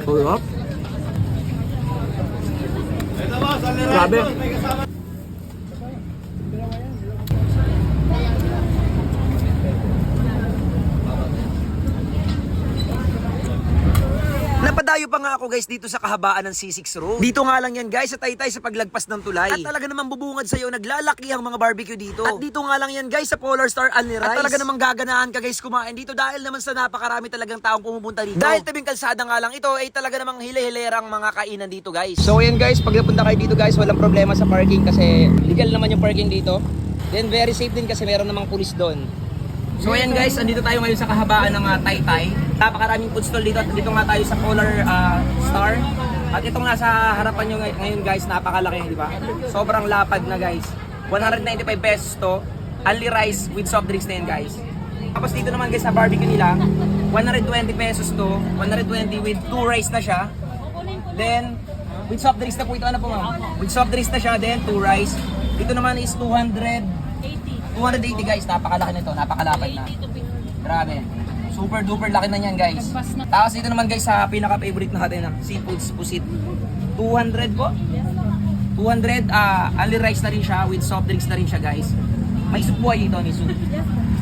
Sarap. Grabe. Napadayo pa nga ako guys dito sa kahabaan ng C6 Road. Dito nga lang yan guys sa Taytay sa paglagpas ng tulay. At talaga namang bubungad sa'yo, naglalaki ang mga barbecue dito. At dito nga lang yan guys sa Polar Star Only Rice. At talaga namang gaganaan ka guys kumain dito dahil naman sa napakarami talagang taong pumupunta dito. Dahil tabing kalsada nga lang ito ay talaga namang hile-hilerang mga kainan dito guys. So yan guys, pag napunta kayo dito guys, walang problema sa parking kasi legal naman yung parking dito. Then very safe din kasi meron namang pulis doon. So ayan guys, andito tayo ngayon sa kahabaan ng Taytay. Napakaraming food stall dito at dito nga tayo sa Polar Star. At itong nasa harapan nyo ngayon guys, napakalaki, di ba? Sobrang lapad na guys. 195 pesos to, only rice with soft drinks na yan guys. Tapos dito naman guys sa barbecue nila, 120 pesos to, 120 with 2 rice na siya. Then, with soft drinks na po ito, ano po ma'am? With soft drinks na siya, then 2 rice. Dito naman is 280 guys, napakalaki nito, napakalapad na. Grabe. Super duper laki na niyan guys. Tapos dito naman guys sa pinaka favorite natin na seafoods pusit. 200 po. 200 only rice na rin siya with soft drinks na rin siya guys. May soup po dito, may soup.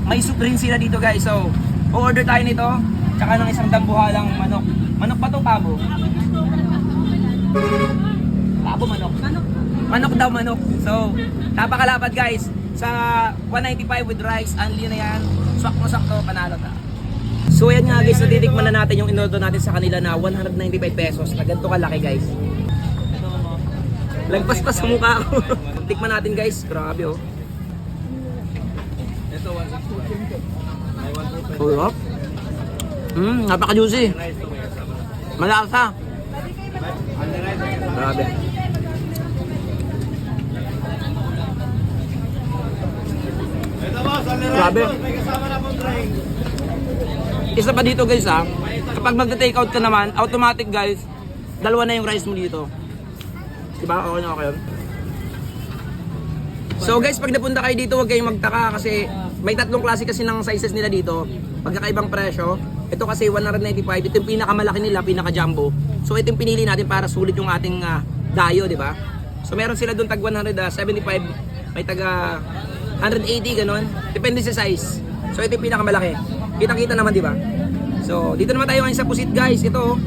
May soup rin sila dito guys. So, order tayo nito. Tsaka ng isang dambuhalang manok. Manok pa to, pabo? Pabo manok. Manok daw manok. So, napakalapad guys. Sa 195 with rice, only na yan. Swak mo sakto, panalo na. So yan nga guys, natitikman na natin yung inorder natin sa kanila na 195 pesos. Na ganito kalaki guys. Lagpas pa sa mukha ko. Tikman natin guys, grabe oh. Sarap. Napaka-juicy. Malasa. Grabe. Grabe. Isa pa dito guys ha. Kapag magta-take out ka naman, automatic guys, dalawa na yung rice mo dito. Diba? Okay na yun. So guys, pag napunta kayo dito, huwag kayong magtaka kasi may tatlong klase kasi ng sizes nila dito. Pagkakaibang presyo. Ito kasi 195, ito yung pinakamalaki nila, pinaka-jumbo. So ito yung pinili natin para sulit yung ating dayo, di ba? So meron sila doon tag 175, may taga 180 ganon. Depende sa size. So ito yung pinakamalaki. Kitang-kita naman, di ba? So dito naman tayo ngayon sa pusit guys. Ito,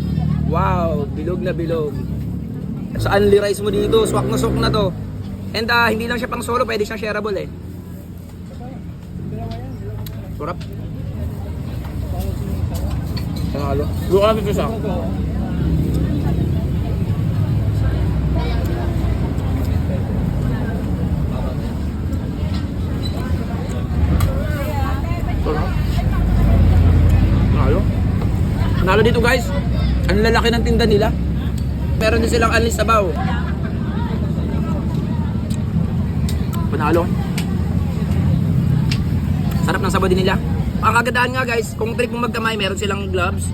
wow, bilog na bilog. Sa only rice mo dito, swak na to. And hindi lang siya pang solo, pwede siyang shareable eh. Sarap. Panalo. Luka ito siya. Panalo dito guys. Ang lalaki ng tinda nila. Meron din silang unli sabaw. Panalo. Sarap ng sabaw din nila. Ang kagandahan nga guys, kung trip mong magkamay, meron silang gloves.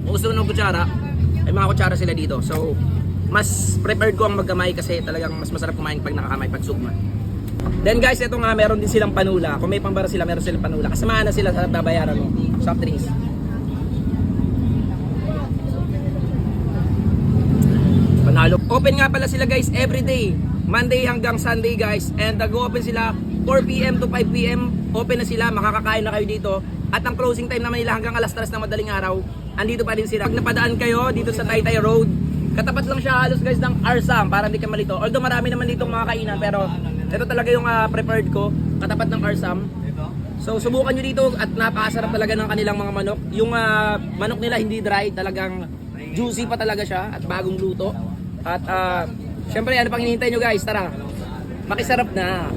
Kung gusto ng kutsara, may mga kutsara sila dito. So, mas prepared ko ang magkamay kasi talagang mas masarap kumain pag nakakamay, pag sugma. Then guys, ito nga, meron din silang panula. Kung may pambara sila, meron silang panula. Kasamahan na sila sa babayaran mo. Soft drinks. Panalo. Open nga pala sila guys everyday. Monday hanggang Sunday guys. And nag-open sila 4 PM to 5 PM. Open na sila, makakakain na kayo dito. At ang closing time naman nila hanggang alas 3 na madaling araw. Andito pa din sila. Pag napadaan kayo dito sa Taytay Road, katapat lang siya halos guys ng Arsam para hindi ka malito. Although marami naman dito mga kainan, pero ito talaga yung preferred ko, katapat ng Arsam. So subukan nyo dito at napakasarap talaga ng kanilang mga manok. Yung manok nila hindi dry, talagang juicy pa talaga siya at bagong luto. At syempre ano pang hinihintay nyo guys, tara, makisarap na.